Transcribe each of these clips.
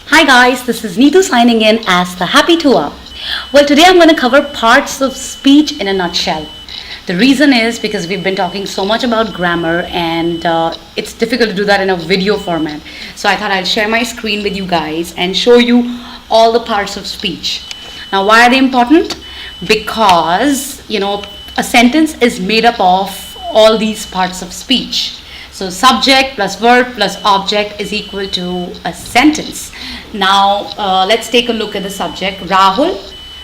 Hi guys, this is Neetu signing in as the Happy Tour. Well, today I'm going to cover parts of speech in a nutshell. The reason is because we've been talking so much about grammar and it's difficult to do that in a video format. So I thought I'd share my screen with you guys and show you all the parts of speech. Now, why are they important? Because, a sentence is made up of all these parts of speech. So subject plus verb plus object is equal to a sentence. Now let's take a look at the subject. Rahul,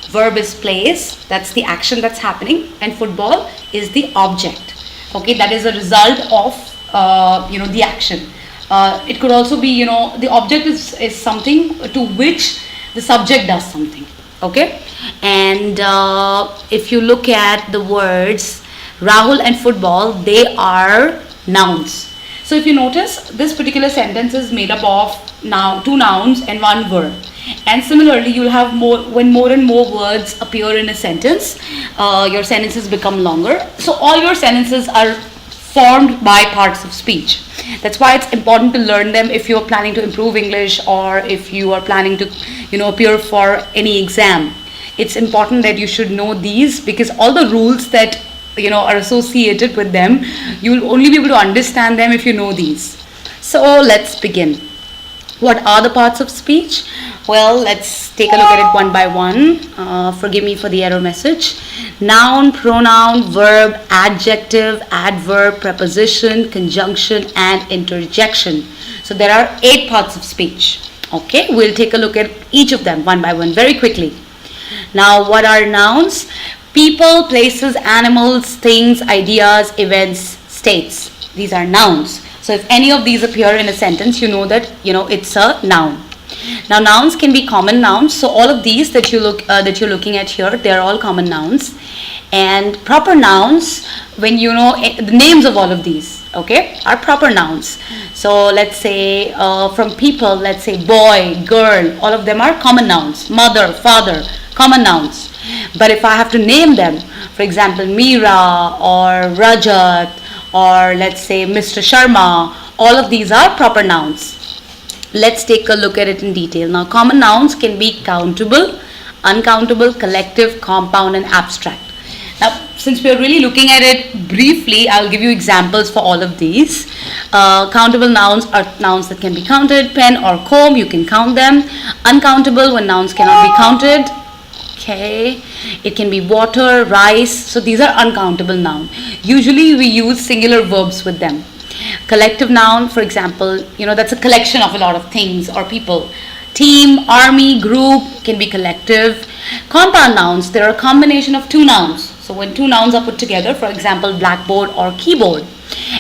verb is plays, that's the action that's happening, and football is the object. Okay, that is a result of the action. It could also be the object is something to which the subject does something. Okay, and if you look at the words Rahul and football, they are nouns. So if you notice, this particular sentence is made up of now two nouns and one verb. And similarly, you'll have when more and more words appear in a sentence, your sentences become longer. So all your sentences are formed by parts of speech. That's why it's important to learn them if you're planning to improve English or if you are planning to appear for any exam. It's important that you should know these, because all the rules that are associated with them, you will only be able to understand them if you know these. So let's begin. What are the parts of speech? Well, let's take a look at it one by one. Forgive me for the error message. Noun, pronoun, verb, adjective, adverb, preposition, conjunction, and interjection. So there are 8 parts of speech. Okay, we'll take a look at each of them one by one very quickly. Now, what are nouns? People, places, animals, things, ideas, events, states. These are nouns. So if any of these appear in a sentence, you know that it's a noun. Now, nouns can be common nouns. So all of these that you're looking at here, they are all common nouns. And proper nouns, when you know the names of all of these, okay, are proper nouns. So let's say from people, let's say boy, girl, all of them are common nouns. Mother, father, common nouns. But if I have to name them, for example, Meera or Rajat or let's say Mr. Sharma, all of these are proper nouns. Let's take a look at it in detail. Now, common nouns can be countable, uncountable, collective, compound, and abstract. Now, since we're really looking at it briefly, I'll give you examples for all of these. Countable nouns are nouns that can be counted. Pen or comb, you can count them. Uncountable, when nouns cannot be counted. Okay, it can be water, rice. So these are uncountable nouns. Usually we use singular verbs with them. Collective noun, for example, that's a collection of a lot of things or people. Team, army, group can be collective. Compound nouns, they're a combination of two nouns. So when two nouns are put together, for example, blackboard or keyboard.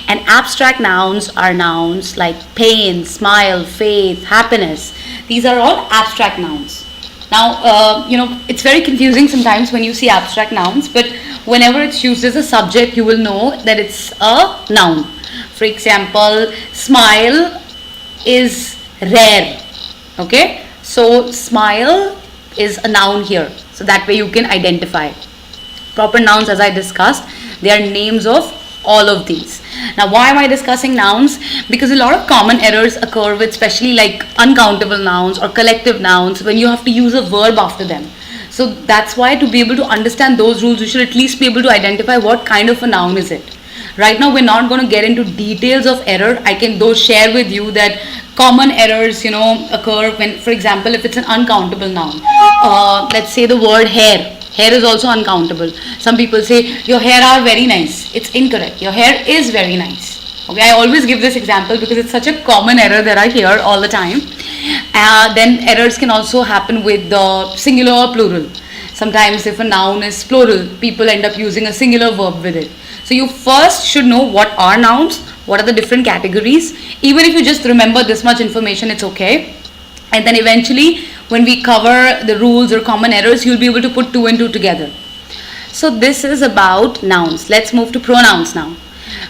And abstract nouns are nouns like pain, smile, faith, happiness. These are all abstract nouns. Now, it's very confusing sometimes when you see abstract nouns, but whenever it's used as a subject, you will know that it's a noun. For example, smile is rare. Okay, so smile is a noun here. So that way you can identify. Proper nouns, as I discussed, they are names of all of these. Now, why am I discussing nouns? Because a lot of common errors occur with especially like uncountable nouns or collective nouns when you have to use a verb after them. So that's why, to be able to understand those rules, you should at least be able to identify what kind of a noun is it. Right now, we're not going to get into details of error. I can though share with you that common errors, occur when, for example, if it's an uncountable noun. Let's say the word hair. Hair is also uncountable. Some people say, your hair are very nice. It's incorrect. Your hair is very nice. Okay, I always give this example because it's such a common error that I hear all the time. Then errors can also happen with the singular or plural. Sometimes if a noun is plural, people end up using a singular verb with it. So you first should know what are nouns, what are the different categories. Even if you just remember this much information, it's okay. And then eventually, when we cover the rules or common errors, you'll be able to put 2 and 2 together. So this is about nouns. Let's move to pronouns now.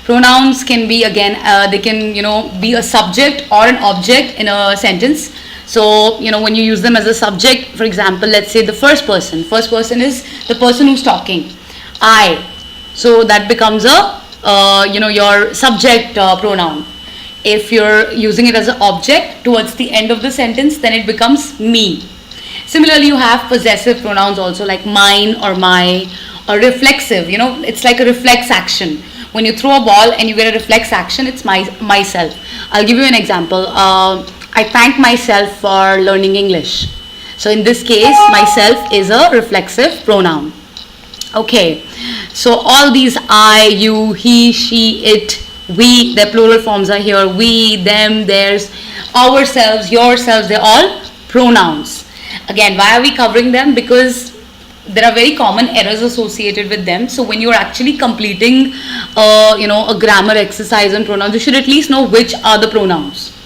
Pronouns can be, again, they can, be a subject or an object in a sentence. So, when you use them as a subject, for example, let's say the first person. First person is the person who's talking. I. So that becomes a, your subject pronoun. If you're using it as an object towards the end of the sentence, then it becomes me. Similarly, you have possessive pronouns also, like mine or my, or reflexive. It's like a reflex action. When you throw a ball and you get a reflex action, it's myself. I'll give you an example. I thank myself for learning English. So in this case, myself is a reflexive pronoun. Okay, so all these I, you, he, she, it, we, their plural forms are here. We, them, theirs, ourselves, yourselves, they're all pronouns. Again, why are we covering them? Because there are very common errors associated with them. So when you're actually completing a grammar exercise on pronouns, you should at least know which are the pronouns.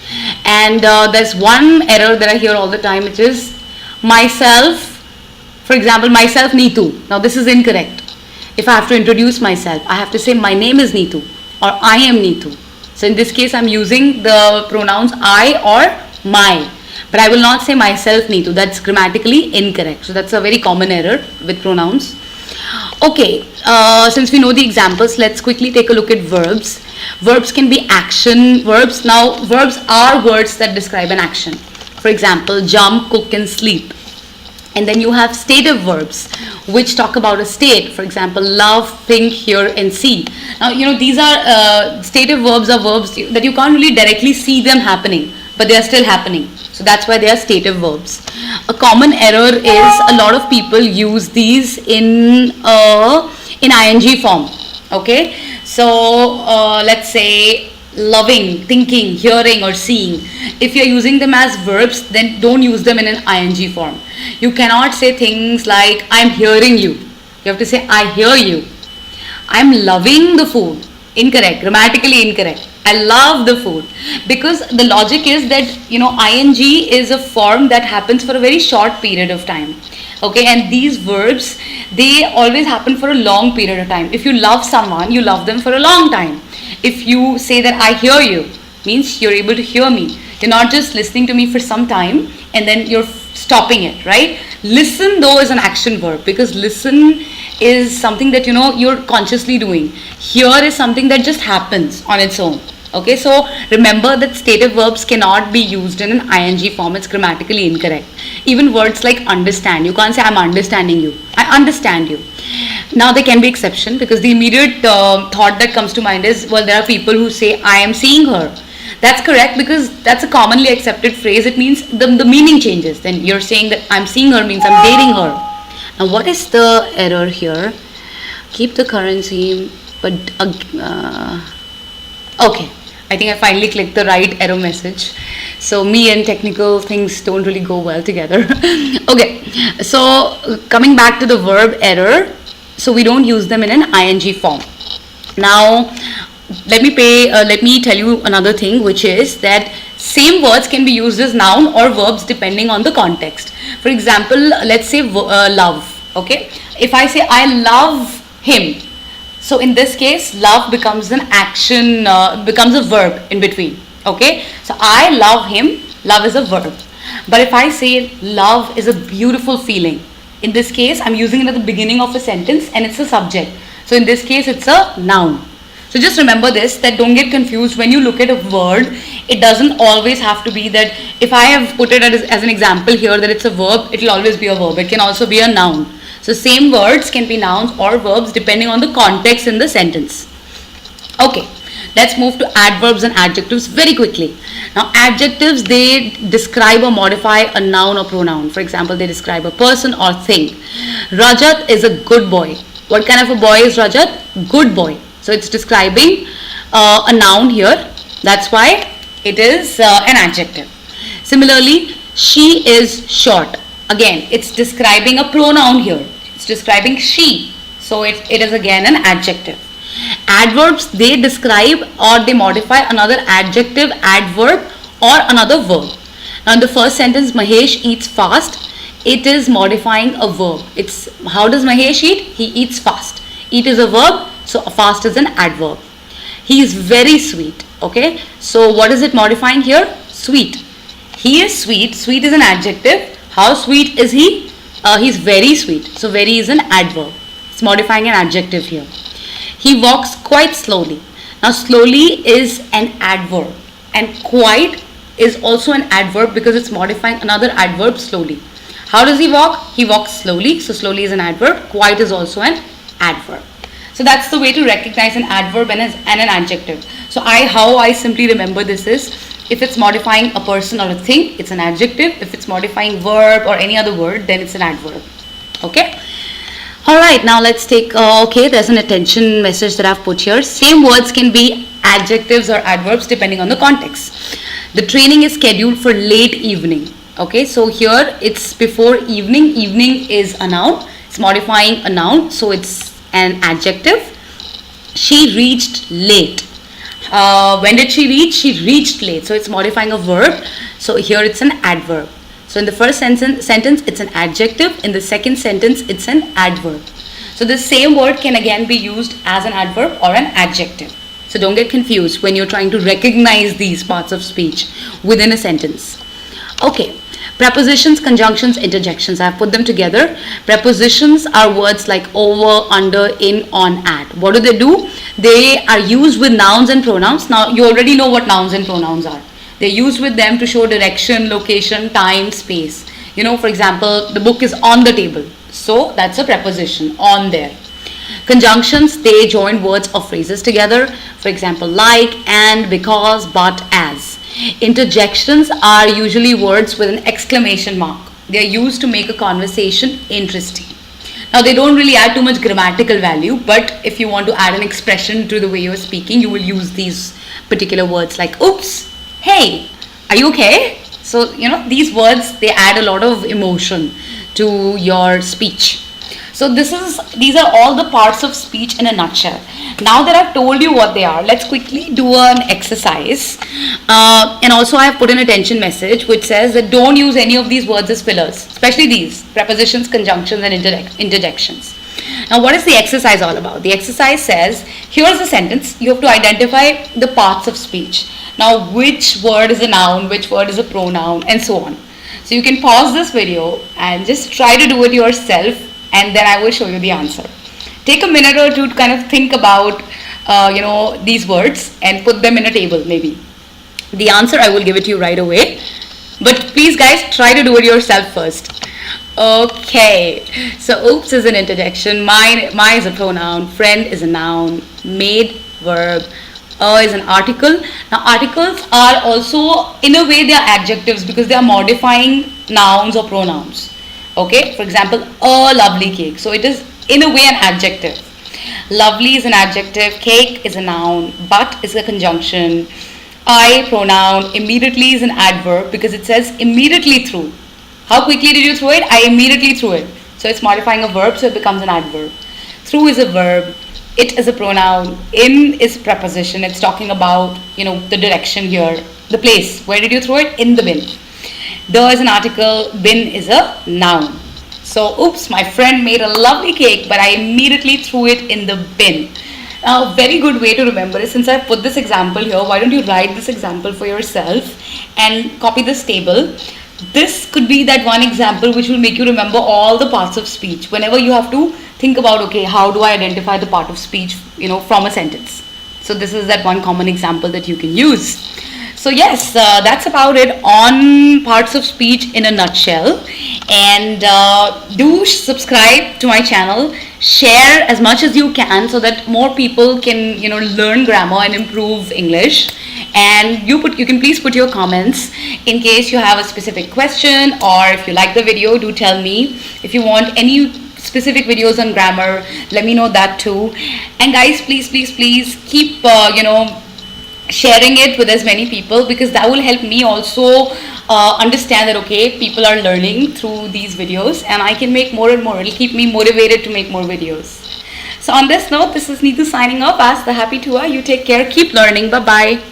And there's one error that I hear all the time, which is myself. For example, myself Neetu. Now this is incorrect. If I have to introduce myself, I have to say my name is Neetu or I am Neetu. So in this case, I'm using the pronouns I or my. But I will not say myself Neetu. That's grammatically incorrect. So that's a very common error with pronouns. Okay, since we know the examples, let's quickly take a look at verbs. Verbs can be action verbs. Now, verbs are words that describe an action. For example, jump, cook, and sleep. And then you have stative verbs, which talk about a state. For example, love, think, hear, and see. Now, these are stative verbs are verbs that you can't really directly see them happening, but they are still happening. So that's why they are stative verbs. A common error is a lot of people use these in ing form. Okay, so let's say loving, thinking, hearing, or seeing. If you're using them as verbs, then don't use them in an ing form. You cannot say things like I'm hearing you. You have to say I hear you. I'm loving the food. Incorrect, grammatically incorrect. I love the food, because the logic is that ing is a form that happens for a very short period of time. Okay, and these verbs, they always happen for a long period of time. If you love someone, you love them for a long time. If you say that I hear you, means you're able to hear me. You're not just listening to me for some time and then you're stopping it, right? Listen though is an action verb, because listen is something that you're consciously doing. Hear is something that just happens on its own. Okay, so remember that stative verbs cannot be used in an ing form. It's grammatically incorrect. Even words like understand, you can't say I'm understanding you. I understand you. Now there can be exception, because the immediate thought that comes to mind is, well, there are people who say I am seeing her. That's correct, because that's a commonly accepted phrase. It means the meaning changes. Then you're saying that I'm seeing her means I'm dating her. Now what is the error here? Keep the currency, but okay. I think I finally clicked the right error message. So me and technical things don't really go well together. Okay, so coming back to the verb error, so we don't use them in an ing form. Now let me tell you another thing, which is that same words can be used as noun or verbs depending on the context. For example, let's say love. Okay, if I say I love him, so in this case, love becomes an action, becomes a verb in between. Okay, so I love him, love is a verb. But if I say love is a beautiful feeling, in this case, I'm using it at the beginning of a sentence and it's a subject. So in this case, it's a noun. So just remember this, that don't get confused when you look at a word. It doesn't always have to be that if I have put it as an example here that it's a verb, it will always be a verb. It can also be a noun. So same words can be nouns or verbs depending on the context in the sentence. Okay, let's move to adverbs and adjectives very quickly. Now adjectives, they describe or modify a noun or pronoun. For example, they describe a person or thing. Rajat is a good boy. What kind of a boy is Rajat? Good boy. So it's describing a noun here. That's why it is an adjective. Similarly, she is short. Again, it's describing a pronoun here. It's describing she. So it is again an adjective. Adverbs, they describe or they modify another adjective, adverb, or another verb. Now in the first sentence, Mahesh eats fast. It is modifying a verb. It's how does Mahesh eat? He eats fast. Eat is a verb, so fast is an adverb. He is very sweet. Okay, so what is it modifying here? Sweet. He is sweet. Sweet is an adjective. How sweet is he? He's very sweet. So very is an adverb. It's modifying an adjective here. He walks quite slowly. Now slowly is an adverb. And quite is also an adverb because it's modifying another adverb slowly. How does he walk? He walks slowly. So slowly is an adverb. Quite is also an adverb. So that's the way to recognize an adverb and an adjective. So how I simply remember this is, if it's modifying a person or a thing, it's an adjective. If it's modifying verb or any other word, then it's an adverb. Okay. Alright, now let's take, okay, there's an attention message that I've put here. Same words can be adjectives or adverbs depending on the context. The training is scheduled for late evening. Okay, so here it's before evening. Evening is a noun. It's modifying a noun, so it's an adjective. She reached late. When did she reach? She reached late. So it's modifying a verb. So here it's an adverb. So in the first sentence it's an adjective. In the second sentence it's an adverb. So the same word can again be used as an adverb or an adjective. So don't get confused when you're trying to recognize these parts of speech within a sentence. Okay. Prepositions, conjunctions, interjections. I have put them together. Prepositions are words like over, under, in, on, at. What do? They are used with nouns and pronouns. Now you already know what nouns and pronouns are. They're used with them to show direction, location, time, space. You know, for example, the book is on the table. So that's a preposition, on there. Conjunctions, they join words or phrases together. For example, like, and, because, but, as. Interjections are usually words with an exclamation mark. They are used to make a conversation interesting. Now they don't really add too much grammatical value, but if you want to add an expression to the way you're speaking, you will use these particular words like oops, hey, are you okay? So you know, these words, they add a lot of emotion to your speech. So these are all the parts of speech in a nutshell. Now that I've told you what they are, let's quickly do an exercise. And also I have put an attention message which says that don't use any of these words as fillers, especially these prepositions, conjunctions and interjections. Now what is the exercise all about? The exercise says, here's a sentence, you have to identify the parts of speech. Now which word is a noun, which word is a pronoun, and so on. So you can pause this video and just try to do it yourself, and then I will show you the answer. Take a minute or two to kind of think about these words and put them in a table maybe. The answer I will give it to you right away, but please guys, try to do it yourself first. Okay, so oops is an interjection, my is a pronoun, friend is a noun, made verb, is an article. Now articles are also, in a way, they are adjectives because they are modifying nouns or pronouns. Okay, for example, a lovely cake. So it is in a way an adjective. Lovely is an adjective, cake is a noun, but is a conjunction, I pronoun, immediately is an adverb because it says immediately threw. How quickly did you throw it? I immediately threw it. So it's modifying a verb, so it becomes an adverb. Through is a verb, it is a pronoun, in is preposition. It's talking about, the direction here, the place. Where did you throw it? In the bin. The is an article, bin is a noun. So, oops, my friend made a lovely cake, but I immediately threw it in the bin. Now, a very good way to remember is, since I put this example here, why don't you write this example for yourself and copy this table. This could be that one example which will make you remember all the parts of speech. Whenever you have to think about, okay, how do I identify the part of speech, from a sentence. So this is that one common example that you can use. So yes, that's about it on parts of speech in a nutshell. And do subscribe to my channel, share as much as you can so that more people can learn grammar and improve English. And you can please put your comments in case you have a specific question, or if you like the video, do tell me. If you want any specific videos on grammar, let me know that too. And guys, please keep sharing it with as many people, because that will help me also understand that okay, people are learning through these videos, and I can make more and more. It'll keep me motivated to make more videos. So on this note, this is Neetu signing off as the Happy Tua. You take care, keep learning. Bye bye.